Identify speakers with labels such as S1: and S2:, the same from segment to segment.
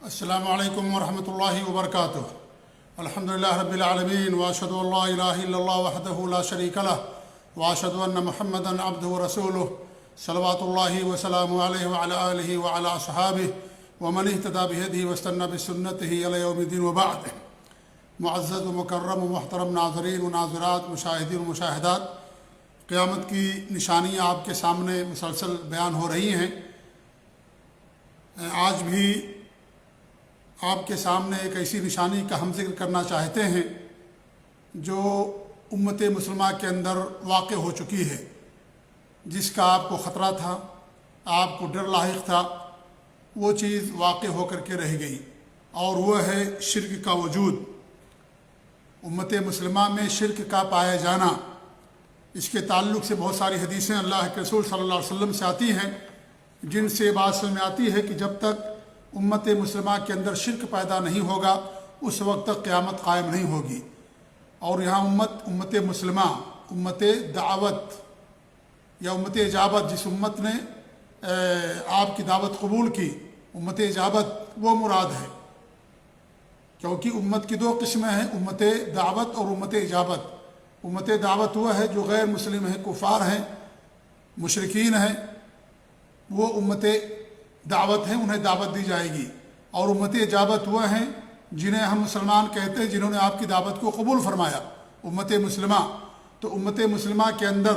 S1: السلام علیکم ورحمۃ اللہ وبرکاتہ۔ الحمدللہ رب العالمین واشہد ان لا الہ الا اللہ وحدہ لا شریک لہ واشہد ان محمدا عبدہ ورسولہ صلوات اللہ وسلامہ علیہ وعلی آلہ وعلی اصحابہ ومن اہتدی بہدیہ واستنى بسنتہ الی یوم الدین وبعد۔ معزز و مکرم و محترم ناظرین و ناظرات، مشاہدین و مشاہدات، قیامت کی نشانیاں آپ کے سامنے مسلسل بیان ہو رہی ہیں۔ آج بھی آپ کے سامنے ایک ایسی نشانی کا ہم ذکر کرنا چاہتے ہیں جو امت مسلمہ کے اندر واقع ہو چکی ہے، جس کا آپ کو خطرہ تھا، آپ کو ڈر لاحق تھا، وہ چیز واقع ہو کر کے رہ گئی، اور وہ ہے شرک کا وجود۔ امت مسلمہ میں شرک کا پایا جانا، اس کے تعلق سے بہت ساری حدیثیں اللہ کے رسول صلی اللہ علیہ وسلم سے آتی ہیں، جن سے بات سمجھ میں آتی ہے کہ جب تک امت مسلمہ کے اندر شرک پیدا نہیں ہوگا اس وقت تک قیامت قائم نہیں ہوگی۔ اور یہاں امت مسلمہ، امت دعوت یا امت اجابت، جس امت نے آپ کی دعوت قبول کی، امت اجابت وہ مراد ہے، کیونکہ امت کی دو قسمیں ہیں، امت دعوت اور امت اجابت۔ امت دعوت وہ ہے جو غیر مسلم ہیں، کفار ہیں، مشرکین ہیں، وہ امت دعوت ہیں، انہیں دعوت دی جائے گی۔ اور امت اجابت وہ ہیں جنہیں ہم مسلمان کہتے ہیں، جنہوں نے آپ کی دعوت کو قبول فرمایا، امت مسلمہ۔ تو امت مسلمہ کے اندر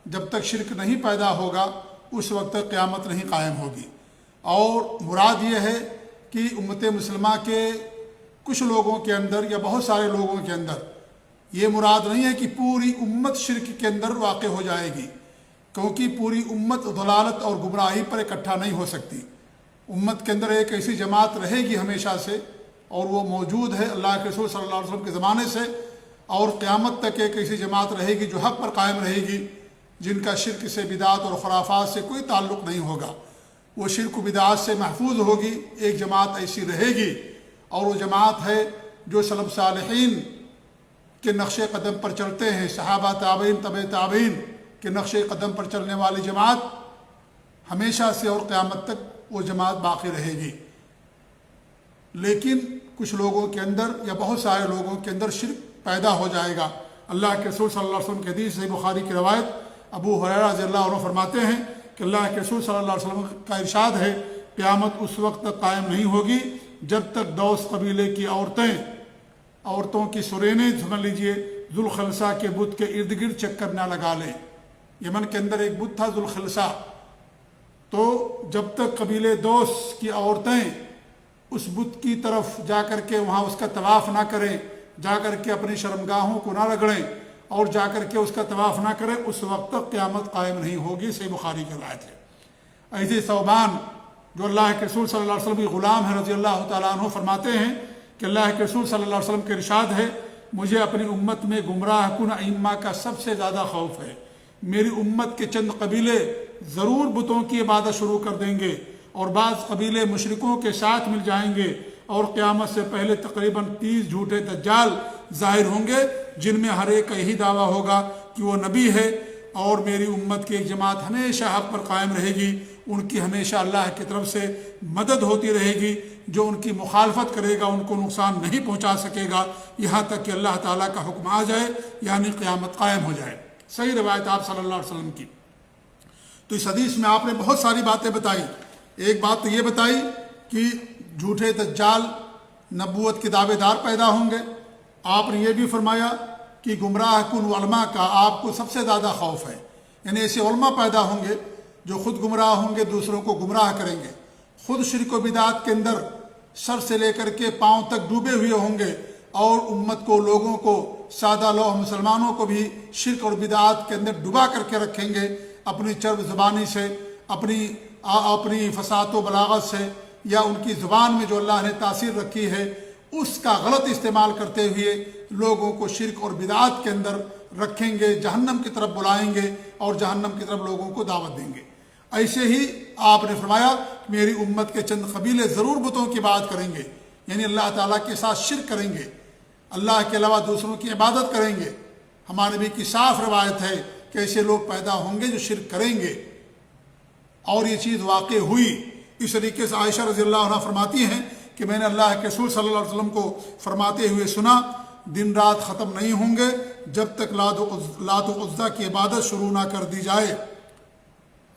S1: جب تک شرک نہیں پیدا ہوگا اس وقت تک قیامت نہیں قائم ہوگی۔ اور مراد یہ ہے کہ امت مسلمہ کے کچھ لوگوں کے اندر یا بہت سارے لوگوں کے اندر، یہ مراد نہیں ہے کہ پوری امت شرک کے اندر واقع ہو جائے گی، کیونکہ پوری امت ضلالت اور گمراہی پر اکٹھا نہیں ہو سکتی۔ امت کے اندر ایک ایسی جماعت رہے گی ہمیشہ سے، اور وہ موجود ہے اللہ کے رسول صلی اللہ علیہ وسلم کے زمانے سے، اور قیامت تک ایک ایسی جماعت رہے گی جو حق پر قائم رہے گی، جن کا شرک سے، بدعات اور خرافات سے کوئی تعلق نہیں ہوگا۔ وہ شرک و بدعات سے محفوظ ہوگی، ایک جماعت ایسی رہے گی، اور وہ جماعت ہے جو سلف صالحین کے نقش قدم پر چلتے ہیں، صحابہ، تابعین، تبع تابعین کے نقش قدم پر چلنے والی جماعت ہمیشہ سے اور قیامت تک وہ جماعت باقی رہے گی۔ لیکن کچھ لوگوں کے اندر یا بہت سارے لوگوں کے اندر شرک پیدا ہو جائے گا۔ اللہ کے رسول صلی اللہ علیہ وسلم کی حدیث صحیح بخاری کی روایت، ابو ہریرہ رضی اللہ عنہ فرماتے ہیں کہ اللہ کے رسول صلی اللہ علیہ وسلم کا ارشاد ہے، قیامت اس وقت تک قائم نہیں ہوگی جب تک دوس قبیلے کی عورتوں کی سرینیں، سمجھ لیجئے، ذوالخلصہ کے بت کے ارد گرد چکر نہ لگا لیں۔ یمن کے اندر ایک بت تھا ذوالخلصہ، تو جب تک قبیلے دوس کی عورتیں اس بت کی طرف جا کر کے وہاں اس کا طواف نہ کریں، جا کر کے اپنی شرمگاہوں کو نہ رگڑیں اور جا کر کے اس کا طواف نہ کریں، اس وقت تک قیامت قائم نہیں ہوگی۔ صحیح بخاری کی روایت ہے۔ ایسے ثوبان جو اللہ کے رسول صلی اللہ علیہ وسلم کے غلام ہیں رضی اللہ تعالیٰ عنہ فرماتے ہیں کہ اللہ کے رسول صلی اللہ علیہ وسلم کے ارشاد ہے، مجھے اپنی امت میں گمراہ کن ائمہ کا سب سے زیادہ خوف ہے۔ میری امت کے چند قبیلے ضرور بتوں کی عبادت شروع کر دیں گے، اور بعض قبیلے مشرکوں کے ساتھ مل جائیں گے، اور قیامت سے پہلے تقریباً 30 جھوٹے دجال ظاہر ہوں گے، جن میں ہر ایک کا یہی دعویٰ ہوگا کہ وہ نبی ہے، اور میری امت کی ایک جماعت ہمیشہ حق پر قائم رہے گی، ان کی ہمیشہ اللہ کی طرف سے مدد ہوتی رہے گی، جو ان کی مخالفت کرے گا ان کو نقصان نہیں پہنچا سکے گا، یہاں تک کہ اللہ تعالیٰ کا حکم آ جائے، یعنی قیامت قائم ہو جائے۔ صحیح روایت آپ صلی اللہ علیہ وسلم کی۔ تو اس حدیث میں آپ نے بہت ساری باتیں بتائی۔ ایک بات تو یہ بتائی کہ جھوٹے دجال نبوت کے دعوے دار پیدا ہوں گے۔ آپ نے یہ بھی فرمایا کہ گمراہ کن علماء کا آپ کو سب سے زیادہ خوف ہے، یعنی ایسے علماء پیدا ہوں گے جو خود گمراہ ہوں گے، دوسروں کو گمراہ کریں گے، خود شرک و بدعات کے اندر سر سے لے کر کے پاؤں تک ڈوبے ہوئے ہوں گے، اور امت کو، لوگوں کو، سادہ لوح مسلمانوں کو بھی شرک اور بدعات کے اندر ڈبا کر کے رکھیں گے، اپنی چرب زبانی سے، اپنی فصاحت و بلاغت سے، یا ان کی زبان میں جو اللہ نے تاثیر رکھی ہے اس کا غلط استعمال کرتے ہوئے لوگوں کو شرک اور بدعات کے اندر رکھیں گے، جہنم کی طرف بلائیں گے اور جہنم کی طرف لوگوں کو دعوت دیں گے۔ ایسے ہی آپ نے فرمایا میری امت کے چند قبیلے ضرور بتوں کی بات کریں گے، یعنی اللہ تعالیٰ کے ساتھ شرک کریں گے، اللہ کے علاوہ دوسروں کی عبادت کریں گے۔ ہمارے نبی کی صاف روایت ہے کہ ایسے لوگ پیدا ہوں گے جو شرک کریں گے، اور یہ چیز واقع ہوئی۔ اس طریقے سے عائشہ رضی اللہ عنہ فرماتی ہیں کہ میں نے اللہ کے رسول صلی اللہ علیہ وسلم کو فرماتے ہوئے سنا، دن رات ختم نہیں ہوں گے جب تک لات و عزیٰ کی عبادت شروع نہ کر دی جائے،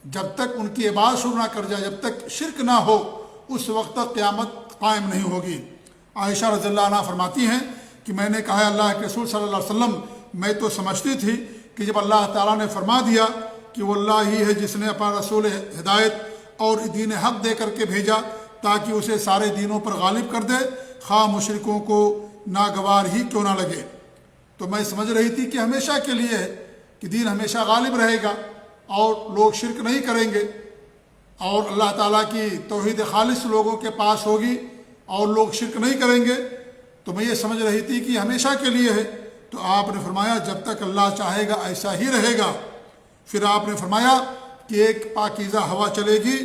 S1: جب تک ان کی عبادت شروع نہ کر جائے، جب تک شرک نہ ہو اس وقت تک قیامت قائم نہیں ہوگی۔ عائشہ رضی اللہ عنہ فرماتی ہیں کہ میں نے کہا اللہ کے رسول صلی اللہ علیہ وسلم، میں تو سمجھتی تھی کہ جب اللہ تعالیٰ نے فرما دیا کہ وہ اللہ ہی ہے جس نے اپنا رسول ہدایت اور دین حق دے کر کے بھیجا تاکہ اسے سارے دینوں پر غالب کر دے، خواہ مشرکوں کو ناگوار ہی کیوں نہ لگے، تو میں سمجھ رہی تھی کہ ہمیشہ کے لیے ہے کہ دین ہمیشہ غالب رہے گا اور لوگ شرک نہیں کریں گے اور اللہ تعالیٰ کی توحید خالص لوگوں کے پاس ہوگی اور لوگ شرک نہیں کریں گے، تو میں یہ سمجھ رہی تھی کہ ہمیشہ کے لیے ہے۔ تو آپ نے فرمایا جب تک اللہ چاہے گا ایسا ہی رہے گا۔ پھر آپ نے فرمایا کہ ایک پاکیزہ ہوا چلے گی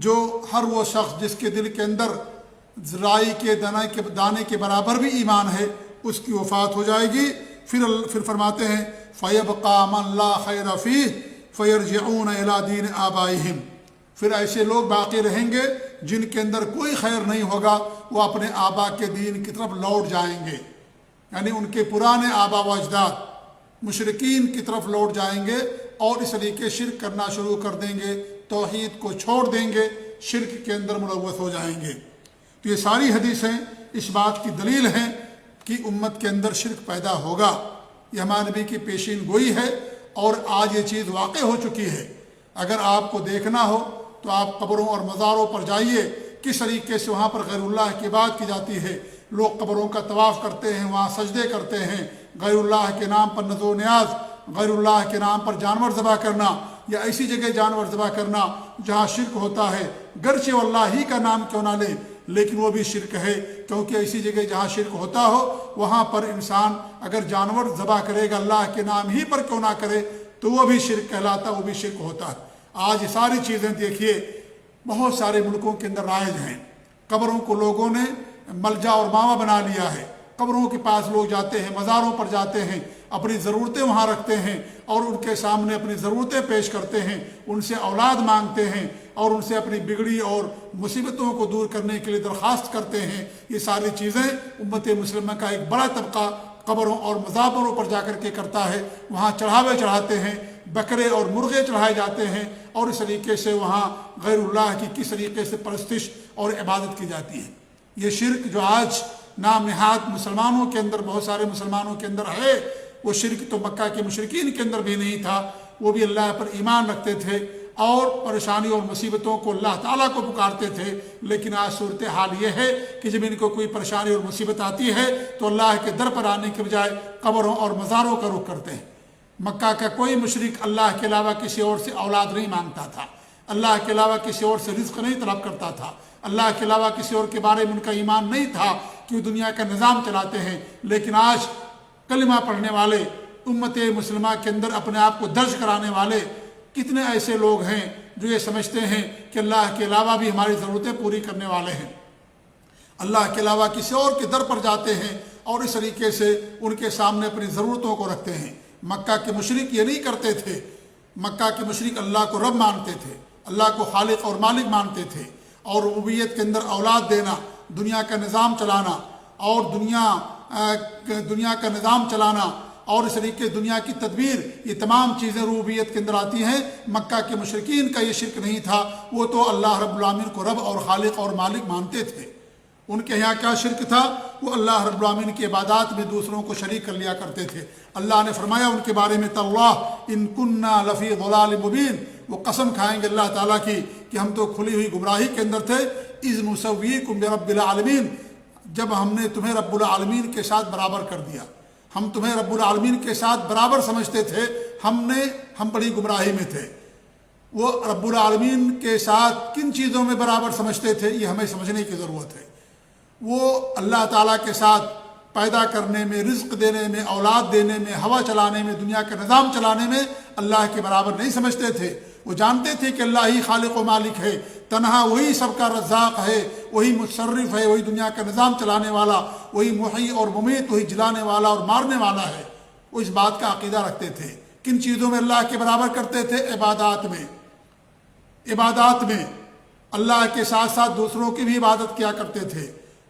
S1: جو ہر وہ شخص جس کے دل کے اندر رائی کے دانے کے برابر بھی ایمان ہے اس کی وفات ہو جائے گی۔ پھر فرماتے ہیں فَيَبْقَى مَنْ لَا خَيْرَ فِيهِ فَيَرْجِعُونَ إِلَىٰ دِينِ آبَائِهِمْ، پھر ایسے لوگ باقی رہیں گے جن کے اندر کوئی خیر نہیں ہوگا، وہ اپنے آبا کے دین کی طرف لوٹ جائیں گے، یعنی ان کے پرانے آبا و اجداد مشرکین کی طرف لوٹ جائیں گے اور اس طریقے شرک کرنا شروع کر دیں گے، توحید کو چھوڑ دیں گے، شرک کے اندر ملوث ہو جائیں گے۔ تو یہ ساری حدیثیں اس بات کی دلیل ہیں کہ امت کے اندر شرک پیدا ہوگا، یہ ہمارے نبی کی پیشین گوئی ہے اور آج یہ چیز واقع ہو چکی ہے۔ اگر آپ کو دیکھنا ہو تو آپ قبروں اور مزاروں پر جائیے، کس طریقے سے وہاں پر غیر اللہ کی بات کی جاتی ہے، لوگ قبروں کا طواف کرتے ہیں، وہاں سجدے کرتے ہیں، غیر اللہ کے نام پر نذر و نیاز، غیر اللہ کے نام پر جانور ذبح کرنا یا ایسی جگہ جانور ذبح کرنا جہاں شرک ہوتا ہے، گرچہ وہ اللہ ہی کا نام کیوں نہ لے لیکن وہ بھی شرک ہے، کیونکہ ایسی جگہ جہاں شرک ہوتا ہو وہاں پر انسان اگر جانور ذبح کرے گا اللہ کے نام ہی پر کیوں نہ کرے تو وہ بھی شرک کہلاتا، وہ بھی شرک ہوتا ہے۔ آج یہ ساری چیزیں دیکھیے بہت سارے ملکوں کے اندر رائج ہیں، قبروں کو لوگوں نے ملجا اور ماوا بنا لیا ہے، قبروں کے پاس لوگ جاتے ہیں، مزاروں پر جاتے ہیں، اپنی ضرورتیں وہاں رکھتے ہیں اور ان کے سامنے اپنی ضرورتیں پیش کرتے ہیں، ان سے اولاد مانگتے ہیں اور ان سے اپنی بگڑی اور مصیبتوں کو دور کرنے کے لیے درخواست کرتے ہیں۔ یہ ساری چیزیں امت مسلمہ کا ایک بڑا طبقہ قبروں اور مزاروں پر جا کر کے کرتا ہے، وہاں چڑھاوے چڑھاتے ہیں، بکرے اور مرغے چڑھائے جاتے ہیں اور اس طریقے سے وہاں غیر اللہ کی کس طریقے سے پرستش اور عبادت کی جاتی ہے۔ یہ شرک جو آج نام نہاد مسلمانوں کے اندر، بہت سارے مسلمانوں کے اندر ہے، وہ شرک تو مکہ کے مشرکین کے اندر بھی نہیں تھا، وہ بھی اللہ پر ایمان رکھتے تھے اور پریشانی اور مصیبتوں کو اللہ تعالیٰ کو پکارتے تھے، لیکن آج صورتحال یہ ہے کہ جب ان کو کوئی پریشانی اور مصیبت آتی ہے تو اللہ کے در پر آنے کے بجائے قبروں اور مزاروں کا رخ کرتے ہیں۔ مکہ کا کوئی مشرک اللہ کے علاوہ کسی اور سے اولاد نہیں مانگتا تھا، اللہ کے علاوہ کسی اور سے رزق نہیں طلب کرتا تھا، اللہ کے علاوہ کسی اور کے بارے میں ان کا ایمان نہیں تھا کہ وہ دنیا کا نظام چلاتے ہیں۔ لیکن آج کلمہ پڑھنے والے، امت مسلمہ کے اندر اپنے آپ کو درج کرانے والے کتنے ایسے لوگ ہیں جو یہ سمجھتے ہیں کہ اللہ کے علاوہ بھی ہماری ضرورتیں پوری کرنے والے ہیں، اللہ کے علاوہ کسی اور کے در پر جاتے ہیں اور اس طریقے سے ان کے سامنے اپنی ضرورتوں کو رکھتے ہیں۔ مکہ کے مشرک یہ نہیں کرتے تھے، مکہ کے مشرک اللہ کو رب مانتے تھے، اللہ کو خالق اور مالک مانتے تھے اور ربوبیت کے اندر اولاد دینا، دنیا کا نظام چلانا اور دنیا کا نظام چلانا اور اس طریقے دنیا کی تدبیر، یہ تمام چیزیں ربوبیت کے اندر آتی ہیں۔ مکہ کے مشرکین کا یہ شرک نہیں تھا، وہ تو اللہ رب العالمین کو رب اور خالق اور مالک مانتے تھے۔ ان کے یہاں کیا شرک تھا؟ وہ اللہ رب العالمین کی عبادات میں دوسروں کو شریک کر لیا کرتے تھے۔ اللہ نے فرمایا ان کے بارے میں تاللہ ان کننا لفی ضلال مبین، وہ قسم کھائیں گے اللہ تعالیٰ کی کہ ہم تو کھلی ہوئی گمراہی کے اندر تھے، اذ نسویکم برب العالمین، جب ہم نے تمہیں رب العالمین کے ساتھ برابر کر دیا، ہم تمہیں رب العالمین کے ساتھ برابر سمجھتے تھے، ہم بڑی گمراہی میں تھے۔ وہ رب العالمین کے ساتھ کن چیزوں میں برابر سمجھتے تھے یہ ہمیں سمجھنے کی ضرورت ہے۔ وہ اللہ تعالیٰ کے ساتھ پیدا کرنے میں، رزق دینے میں، اولاد دینے میں، ہوا چلانے میں، دنیا کا نظام چلانے میں اللہ کے برابر نہیں سمجھتے تھے۔ وہ جانتے تھے کہ اللہ ہی خالق و مالک ہے، تنہا وہی سب کا رزاق ہے، وہی متصرف ہے، وہی دنیا کا نظام چلانے والا، وہی محیی اور ممیت، وہی جلانے والا اور مارنے والا ہے۔ وہ اس بات کا عقیدہ رکھتے تھے۔ کن چیزوں میں اللہ کے برابر کرتے تھے؟ عبادات میں۔ عبادات میں اللہ کے ساتھ ساتھ دوسروں کی بھی عبادت کیا کرتے تھے۔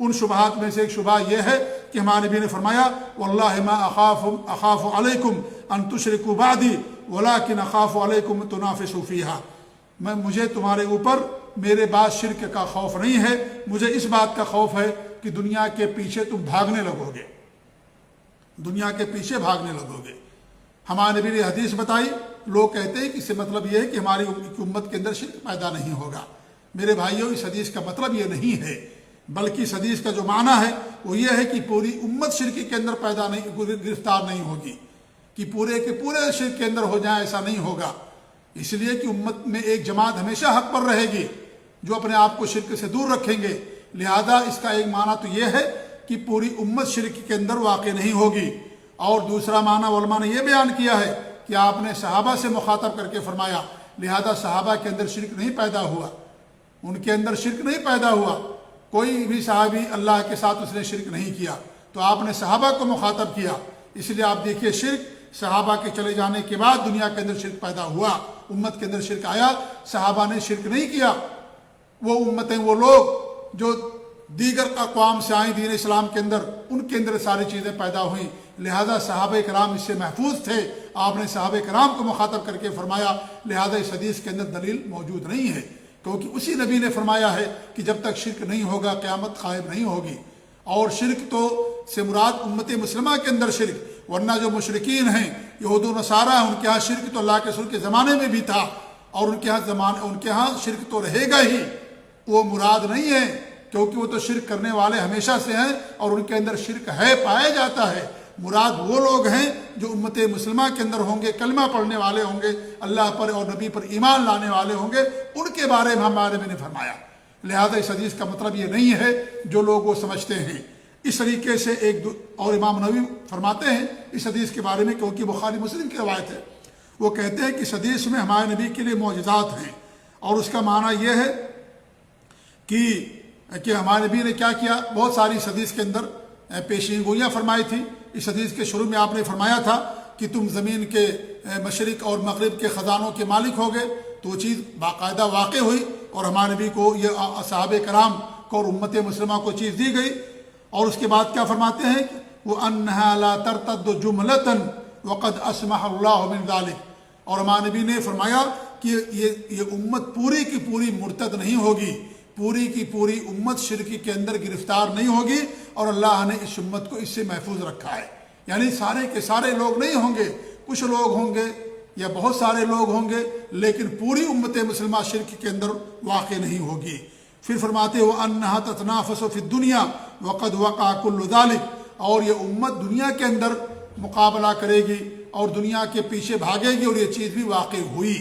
S1: ان شبہات میں سے ایک شبہ یہ ہے کہ ہمارے نبی نے فرمایا واللہ ما اخاف علیکم ان تشرکوا بعدی ولکن اخاف علیکم تنافسوا فیہا، مجھے تمہارے اوپر میرے بعد شرک کا خوف نہیں ہے، مجھے اس بات کا خوف ہے کہ دنیا کے پیچھے تم بھاگنے لگو گے، دنیا کے پیچھے بھاگنے لگو گے۔ ہمارے نبی نے حدیث بتائی، لوگ کہتے ہیں کہ اس سے مطلب یہ ہے کہ ہماری امت کے اندر شرک پیدا نہیں ہوگا۔ میرے بھائیوں، اس حدیث کا مطلب یہ نہیں ہے، بلکہ اس حدیث کا جو معنی ہے وہ یہ ہے کہ پوری امت شرک کے اندر گرفتار نہیں ہوگی، کہ پورے کے پورے شرک کے اندر ہو جائیں، ایسا نہیں ہوگا۔ اس لیے کہ امت میں ایک جماعت ہمیشہ حق پر رہے گی جو اپنے آپ کو شرک سے دور رکھیں گے، لہذا اس کا ایک معنی تو یہ ہے کہ پوری امت شرک کے اندر واقع نہیں ہوگی۔ اور دوسرا معنی علماء نے یہ بیان کیا ہے کہ آپ نے صحابہ سے مخاطب کر کے فرمایا، لہذا صحابہ کے اندر شرک نہیں پیدا ہوا، ان کے اندر شرک نہیں پیدا ہوا، کوئی بھی صحابی اللہ کے ساتھ اس نے شرک نہیں کیا، تو آپ نے صحابہ کو مخاطب کیا۔ اس لیے آپ دیکھیے، شرک صحابہ کے چلے جانے کے بعد دنیا کے اندر شرک پیدا ہوا، امت کے اندر شرک آیا، صحابہ نے شرک نہیں کیا۔ وہ امتیں، وہ لوگ جو دیگر اقوام سے آئیں دین اسلام کے اندر، ان کے اندر ساری چیزیں پیدا ہوئیں، لہذا صحابہ کرام اس سے محفوظ تھے۔ آپ نے صحابہ کرام کو مخاطب کر کے فرمایا، لہذا اس حدیث کے اندر دلیل موجود نہیں ہے، کیونکہ اسی نبی نے فرمایا ہے کہ جب تک شرک نہیں ہوگا قیامت قائم نہیں ہوگی۔ اور شرک تو سے مراد امت مسلمہ کے اندر شرک، ورنہ جو مشرکین ہیں، یہود و نصارہ ہیں، ان کے ہاں شرک تو اللہ کے رسول کے زمانے میں بھی تھا، اور ان کے ہاں شرک تو رہے گا ہی، وہ مراد نہیں ہے، کیونکہ وہ تو شرک کرنے والے ہمیشہ سے ہیں اور ان کے اندر شرک ہے، پایا جاتا ہے۔ مراد وہ لوگ ہیں جو امت مسلمہ کے اندر ہوں گے، کلمہ پڑھنے والے ہوں گے، اللہ پر اور نبی پر ایمان لانے والے ہوں گے، ان کے بارے میں ہمارے میں نے فرمایا۔ لہذا اس حدیث کا مطلب یہ نہیں ہے جو لوگ وہ سمجھتے ہیں۔ اس طریقے سے اور امام نووی فرماتے ہیں اس حدیث کے بارے میں، کیونکہ بخاری مسلم کی روایت ہے، وہ کہتے ہیں کہ اس حدیث میں ہمارے نبی کے لیے معجزات ہیں، اور اس کا معنی یہ ہے کہ ہمارے نبی نے کیا کیا، بہت ساری اس حدیث کے اندر پیشین گوئیاں فرمائی تھی۔ اس حدیث کے شروع میں آپ نے فرمایا تھا کہ تم زمین کے مشرق اور مغرب کے خزانوں کے مالک ہو گئے، تو وہ چیز باقاعدہ واقع ہوئی، اور ہمارے نبی کو یہ صحابہ کرام کو اور امت مسلمہ کو چیز دی گئی۔ اور اس کے بعد کیا فرماتے ہیں، وہ انہا لا ترتد جملۃ وقد اسمح اللہ من ذلک، اور ہمارے نبی نے فرمایا کہ یہ امت پوری کی پوری مرتد نہیں ہوگی، پوری کی پوری امت شرک کے اندر گرفتار نہیں ہوگی، اور اللہ نے اس امت کو اس سے محفوظ رکھا ہے۔ یعنی سارے کے سارے لوگ نہیں ہوں گے، کچھ لوگ ہوں گے یا بہت سارے لوگ ہوں گے، لیکن پوری امت مسلمہ شرک کے اندر واقع نہیں ہوگی۔ پھر فرماتے وہ انہا تتنافس فی الدنیا وقد وقع کل ذلک، اور یہ امت دنیا کے اندر مقابلہ کرے گی اور دنیا کے پیچھے بھاگے گی، اور یہ چیز بھی واقع ہوئی۔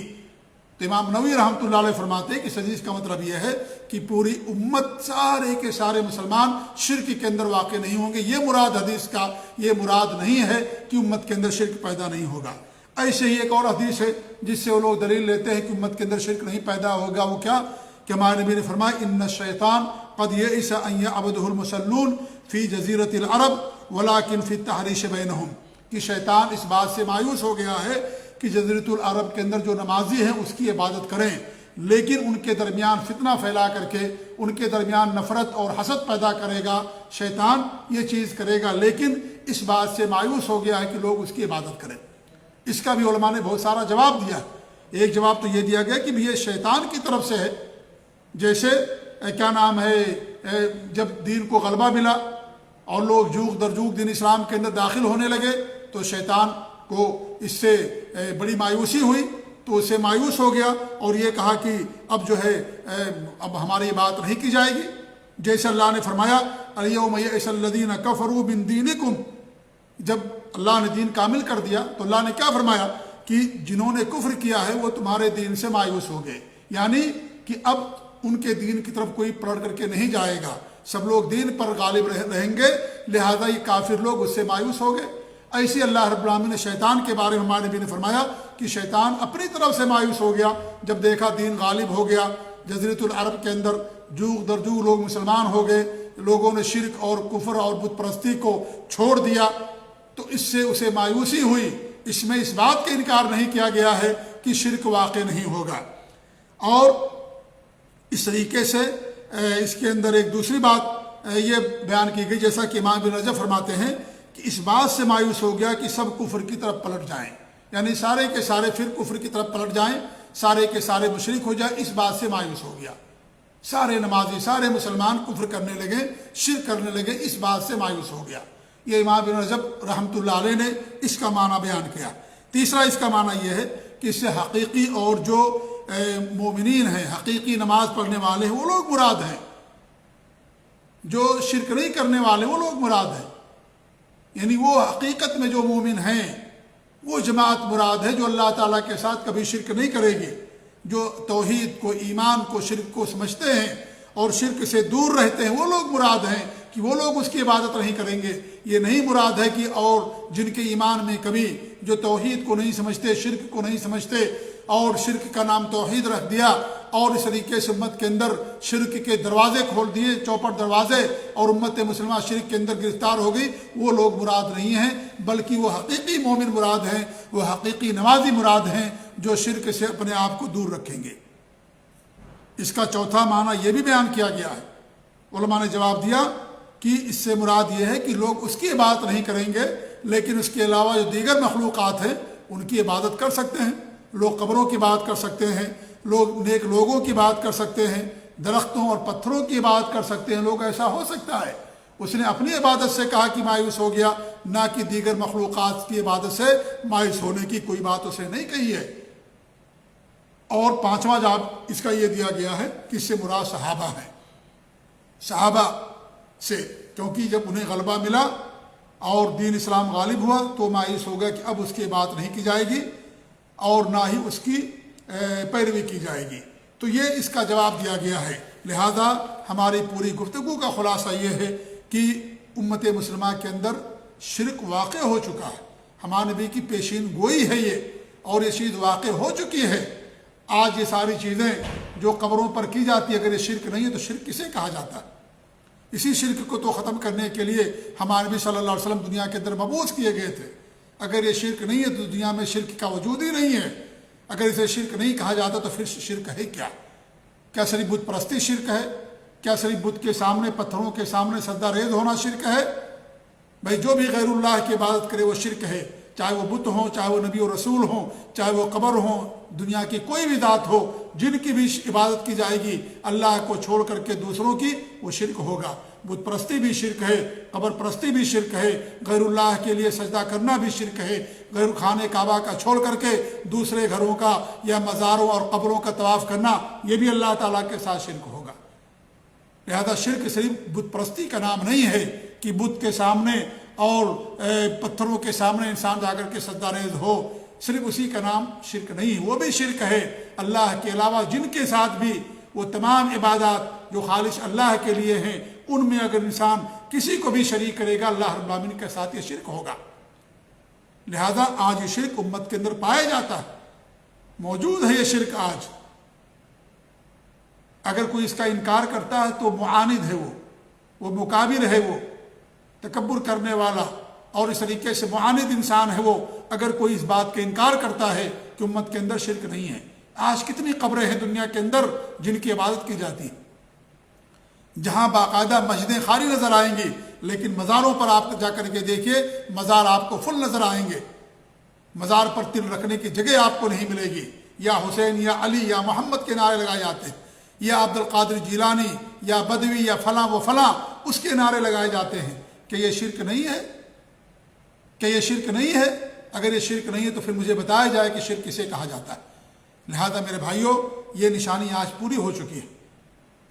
S1: تو امام نووی رحمۃ اللہ علیہ فرماتے ہیں کہ اس حدیث کا مطلب یہ ہے کہ پوری امت سارے کے سارے مسلمان شرک کے اندر واقع نہیں ہوں گے۔ یہ مراد حدیث کا یہ مراد نہیں ہے کہ امت کے اندر شرک پیدا نہیں ہوگا۔ ایسے ہی ایک اور حدیث ہے جس سے وہ لوگ دلیل لیتے ہیں کہ امت کے اندر شرک نہیں پیدا ہوگا، وہ کیا کہ ہمارے نبی نے فرمایا ان الشیطان قد یئس ان یعبدہ المصلون فی جزیرۃ العرب ولکن فی التحریش بینہم، کہ شیطان اس بات سے مایوس ہو گیا ہے کہ جزیرۃ العرب کے اندر جو نمازی ہیں اس کی عبادت کریں، لیکن ان کے درمیان فتنہ پھیلا کر کے ان کے درمیان نفرت اور حسد پیدا کرے گا، شیطان یہ چیز کرے گا، لیکن اس بات سے مایوس ہو گیا ہے کہ لوگ اس کی عبادت کریں۔ اس کا بھی علماء نے بہت سارا جواب دیا۔ ایک جواب تو یہ دیا گیا کہ یہ شیطان کی طرف سے ہے، جیسے کیا نام ہے، جب دین کو غلبہ ملا اور لوگ جوگ در جوگ دین اسلام کے اندر داخل ہونے لگے تو شیطان کو اس سے بڑی مایوسی ہوئی، تو اسے مایوس ہو گیا اور یہ کہا کہ اب جو ہے اب ہماری بات نہیں کی جائے گی، جیسے اللہ نے فرمایا الیوم یئس الذین کفروا من دینکم، جب اللہ نے دین کامل کر دیا تو اللہ نے کیا فرمایا کہ جنہوں نے کفر کیا ہے وہ تمہارے دین سے مایوس ہو گئے، یعنی کہ اب ان کے دین کی طرف کوئی پلٹ کر کے نہیں جائے گا، سب لوگ دین پر غالب رہیں گے، لہذا یہ کافر لوگ اس سے مایوس ہو گئے۔ ایسے اللہ رب العالمین نے شیطان کے بارے میں ہمارے نبی نے فرمایا کہ شیطان اپنی طرف سے مایوس ہو گیا، جب دیکھا دین غالب ہو گیا، جزیرۃ العرب کے اندر جوگ در جوگ لوگ مسلمان ہو گئے، لوگوں نے شرک اور کفر اور بت پرستی کو چھوڑ دیا، تو اس سے اسے مایوسی ہوئی۔ اس میں اس بات کا انکار نہیں کیا گیا ہے کہ شرک واقع نہیں ہوگا۔ اور اس طریقے سے اس کے اندر ایک دوسری بات یہ بیان کی گئی، جیسا کہ امام ابن رجب فرماتے ہیں کہ اس بات سے مایوس ہو گیا کہ سب کفر کی طرف پلٹ جائیں، یعنی سارے کے سارے پھر کفر کی طرف پلٹ جائیں، سارے کے سارے مشرک ہو جائیں، اس بات سے مایوس ہو گیا۔ سارے نمازی، سارے مسلمان کفر کرنے لگے، شرک کرنے لگے، اس بات سے مایوس ہو گیا۔ یہ امام ابن رجب رحمۃ اللہ علیہ نے اس کا معنی بیان کیا۔ تیسرا اس کا معنی یہ ہے کہ اس سے حقیقی اور جو مومنین ہیں، حقیقی نماز پڑھنے والے ہیں، وہ لوگ مراد ہیں، جو شرک نہیں کرنے والے وہ لوگ مراد ہیں، یعنی وہ حقیقت میں جو مومن ہیں وہ جماعت مراد ہے جو اللہ تعالیٰ کے ساتھ کبھی شرک نہیں کرے گی، جو توحید کو، ایمان کو، شرک کو سمجھتے ہیں اور شرک سے دور رہتے ہیں، وہ لوگ مراد ہیں کہ وہ لوگ اس کی عبادت نہیں کریں گے۔ یہ نہیں مراد ہے کہ اور جن کے ایمان میں کبھی جو توحید کو نہیں سمجھتے، شرک کو نہیں سمجھتے اور شرک کا نام توحید رکھ دیا اور اس طریقے سے امت کے اندر شرک کے دروازے کھول دیے، چوپٹ دروازے، اور امت مسلمہ شرک کے اندر گرفتار ہو گئی، وہ لوگ مراد نہیں ہیں، بلکہ وہ حقیقی مومن مراد ہیں، وہ حقیقی نمازی مراد ہیں جو شرک سے اپنے آپ کو دور رکھیں گے۔ اس کا چوتھا معنی یہ بھی بیان کیا گیا ہے، علماء نے جواب دیا کہ اس سے مراد یہ ہے کہ لوگ اس کی عبادت نہیں کریں گے، لیکن اس کے علاوہ جو دیگر مخلوقات ہیں ان کی عبادت کر سکتے ہیں۔ لوگ قبروں کی بات کر سکتے ہیں، لوگ نیک لوگوں کی بات کر سکتے ہیں، درختوں اور پتھروں کی بات کر سکتے ہیں، لوگ ایسا ہو سکتا ہے۔ اس نے اپنی عبادت سے کہا کہ مایوس ہو گیا، نہ کہ دیگر مخلوقات کی عبادت سے مایوس ہونے کی کوئی بات اسے نہیں کہی ہے۔ اور پانچواں جواب اس کا یہ دیا گیا ہے کہ اس سے مراد صحابہ ہیں، صحابہ سے، کیونکہ جب انہیں غلبہ ملا اور دین اسلام غالب ہوا تو مایوس ہو گیا کہ اب اس کی بات نہیں کی جائے گی اور نہ ہی اس کی پیروی کی جائے گی۔ تو یہ اس کا جواب دیا گیا ہے۔ لہذا ہماری پوری گفتگو کا خلاصہ یہ ہے کہ امت مسلمہ کے اندر شرک واقع ہو چکا ہے، ہمارے نبی کی پیشین گوئی ہے یہ، اور یہ چیز واقع ہو چکی ہے۔ آج یہ ساری چیزیں جو قبروں پر کی جاتی ہے، اگر یہ شرک نہیں ہے تو شرک کسے کہا جاتا ہے؟ اسی شرک کو تو ختم کرنے کے لیے ہمارے نبی صلی اللہ علیہ وسلم دنیا کے اندر مبعوث کیے گئے تھے۔ اگر یہ شرک نہیں ہے تو دنیا میں شرک کا وجود ہی نہیں ہے۔ اگر اسے شرک نہیں کہا جاتا تو پھر شرک ہے کیا؟ کیا صرف بت پرستی شرک ہے؟ کیا صرف بت کے سامنے، پتھروں کے سامنے سجدہ ریز ہونا شرک ہے؟ بھائی جو بھی غیر اللہ کی عبادت کرے وہ شرک ہے، چاہے وہ بت ہوں، چاہے وہ نبی و رسول ہوں، چاہے وہ قبر ہوں، دنیا کی کوئی بھی ذات ہو، جن کی بھی عبادت کی جائے گی اللہ کو چھوڑ کر کے دوسروں کی، وہ شرک ہوگا۔ بت پرستی بھی شرک ہے، قبر پرستی بھی شرک ہے، غیر اللہ کے لیے سجدہ کرنا بھی شرک ہے، غیر خانہ کعبہ کا چھوڑ کر کے دوسرے گھروں کا یا مزاروں اور قبروں کا طواف کرنا، یہ بھی اللہ تعالیٰ کے ساتھ شرک ہوگا۔ لہذا شرک صرف بت پرستی کا نام نہیں ہے کہ بت کے سامنے اور پتھروں کے سامنے انسان جا کر کے سجدہ ریز ہو، صرف اسی کا نام شرک نہیں ہے، وہ بھی شرک ہے۔ اللہ کے علاوہ جن کے ساتھ بھی وہ تمام عبادات جو خالص اللہ کے لیے ہیں، ان میں اگر انسان کسی کو بھی شریک کرے گا اللہ رب العالمین کے ساتھ یہ شرک ہوگا۔ لہذا آج یہ شرک امت کے اندر پایا جاتا ہے، موجود ہے یہ شرک آج۔ اگر کوئی اس کا انکار کرتا ہے تو معاند ہے، وہ مکابر ہے، وہ تکبر کرنے والا اور اس طریقے سے معاند انسان ہے وہ، اگر کوئی اس بات کا انکار کرتا ہے کہ امت کے اندر شرک نہیں ہے۔ آج کتنی قبریں ہیں دنیا کے اندر جن کی عبادت کی جاتی ہے، جہاں باقاعدہ مسجدیں خالی نظر آئیں گی، لیکن مزاروں پر آپ جا کر کے دیکھیے مزار آپ کو فل نظر آئیں گے، مزار پر تل رکھنے کی جگہ آپ کو نہیں ملے گی، یا حسین یا علی یا محمد کے نعرے لگائے جاتے ہیں، یا عبد القادر جیلانی یا بدوی یا فلاں و فلاں، اس کے نعرے لگائے جاتے ہیں۔ کہ یہ شرک نہیں ہے؟ کہ یہ شرک نہیں ہے؟ اگر یہ شرک نہیں ہے تو پھر مجھے بتایا جائے کہ شرک کسے کہا جاتا ہے۔ لہذا میرے بھائیوں، یہ نشانی آج پوری ہو چکی ہے،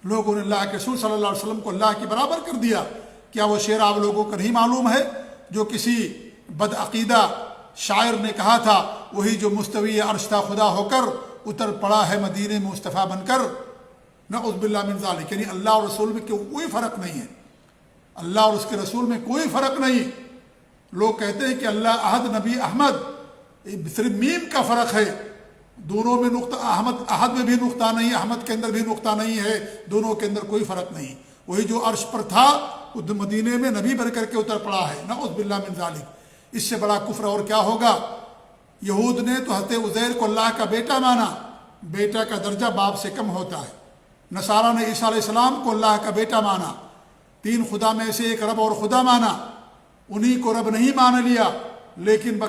S1: لوگوں نے اللہ کے رسول صلی اللہ علیہ وسلم کو اللہ کے برابر کر دیا۔ کیا وہ شعر آپ لوگوں کو نہیں معلوم ہے جو کسی بدعقیدہ شاعر نے کہا تھا، وہی جو مستوی عرش تھا خدا ہو کر اتر پڑا ہے مدینے میں مصطفیٰ بن کر؟ نعوذ باللہ من ذالک، یعنی اللہ اور رسول میں کوئی فرق نہیں ہے، اللہ اور اس کے رسول میں کوئی فرق نہیں۔ لوگ کہتے ہیں کہ اللہ احد نبی احمد، صرف میم کا فرق ہے، دونوں میں نقطہ، احد میں بھی نقطہ نہیں، احمد کے اندر بھی نقطہ نہیں ہے، دونوں کے اندر کوئی فرق نہیں۔ وہی جو عرش پر تھا مدینے میں نبی بن کر کے اتر پڑا ہے، نعوذ باللہ من ذالک۔ اس سے بڑا کفر اور کیا ہوگا؟ یہود نے تو حضرت عزیر کو اللہ کا بیٹا مانا، بیٹا کا درجہ باپ سے کم ہوتا ہے۔ نصارہ نے عیسیٰ علیہ السلام کو اللہ کا بیٹا مانا۔ تین خدا میں سے ایک رب اور خدا مانا، انہی کو رب نہیں مان لیا، لیکن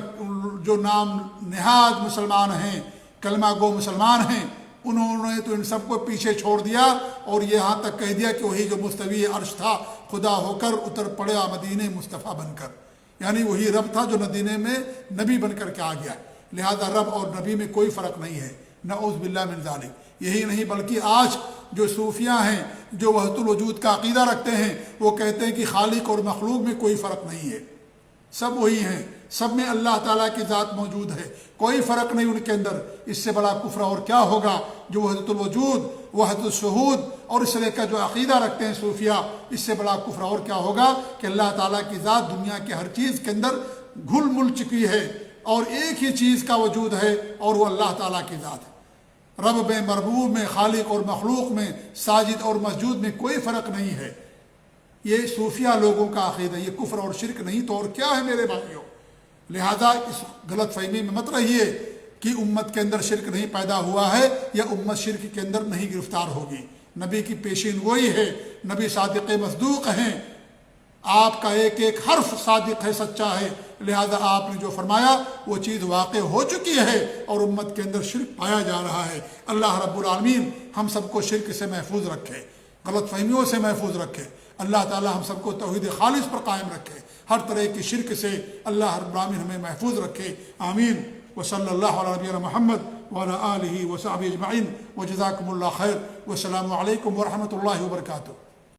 S1: جو نام نہاد مسلمان ہیں، کلمہ گو مسلمان ہیں، انہوں نے تو ان سب کو پیچھے چھوڑ دیا اور یہاں تک کہہ دیا کہ وہی جو مستوی عرش تھا خدا ہو کر اتر پڑا مدینے مصطفیٰ بن کر، یعنی وہی رب تھا جو مدینے میں نبی بن کر کے آ گیا۔ لہذا رب اور نبی میں کوئی فرق نہیں ہے، نعوذ باللہ من ذالک۔ یہی نہیں بلکہ آج جو صوفیاء ہیں، جو وحدت الوجود کا عقیدہ رکھتے ہیں، وہ کہتے ہیں کہ خالق اور مخلوق میں کوئی فرق نہیں ہے، سب وہی ہیں، سب میں اللہ تعالیٰ کی ذات موجود ہے، کوئی فرق نہیں ان کے اندر۔ اس سے بڑا کفر اور کیا ہوگا؟ جو وحدت الوجود، وحدت الشہود اور اس طرح کا جو عقیدہ رکھتے ہیں صوفیاء، اس سے بڑا کفر اور کیا ہوگا کہ اللہ تعالیٰ کی ذات دنیا کے ہر چیز کے اندر گھل مل چکی ہے اور ایک ہی چیز کا وجود ہے اور وہ اللہ تعالیٰ کی ذات ہے۔ رب میں، مربوب میں، خالق اور مخلوق میں، ساجد اور مسجود میں کوئی فرق نہیں ہے۔ یہ صوفیہ لوگوں کا عقیدہ، یہ کفر اور شرک نہیں تو اور کیا ہے میرے بھائیوں؟ لہذا اس غلط فہمی میں مت رہیے کہ امت کے اندر شرک نہیں پیدا ہوا ہے یا امت شرک کے اندر نہیں گرفتار ہوگی۔ نبی کی پیشین گوئی ہے، نبی صادق مصدوق ہیں، آپ کا ایک ایک حرف صادق ہے، سچا ہے، لہذا آپ نے جو فرمایا وہ چیز واقع ہو چکی ہے اور امت کے اندر شرک پایا جا رہا ہے۔ اللہ رب العالمین ہم سب کو شرک سے محفوظ رکھے، غلط فہمیوں سے محفوظ رکھے۔ اللہ تعالی ہم سب کو توحید خالص پر قائم رکھے، ہر طرح کی شرک سے اللہ رب العالمین ہمیں محفوظ رکھے، آمین۔ وصلی اللہ علی نبینا محمد وعلی آلہ وصحبہ اجمعین، وجزاکم اللہ خیر، والسلام علیکم ورحمۃ اللہ وبرکاتہ۔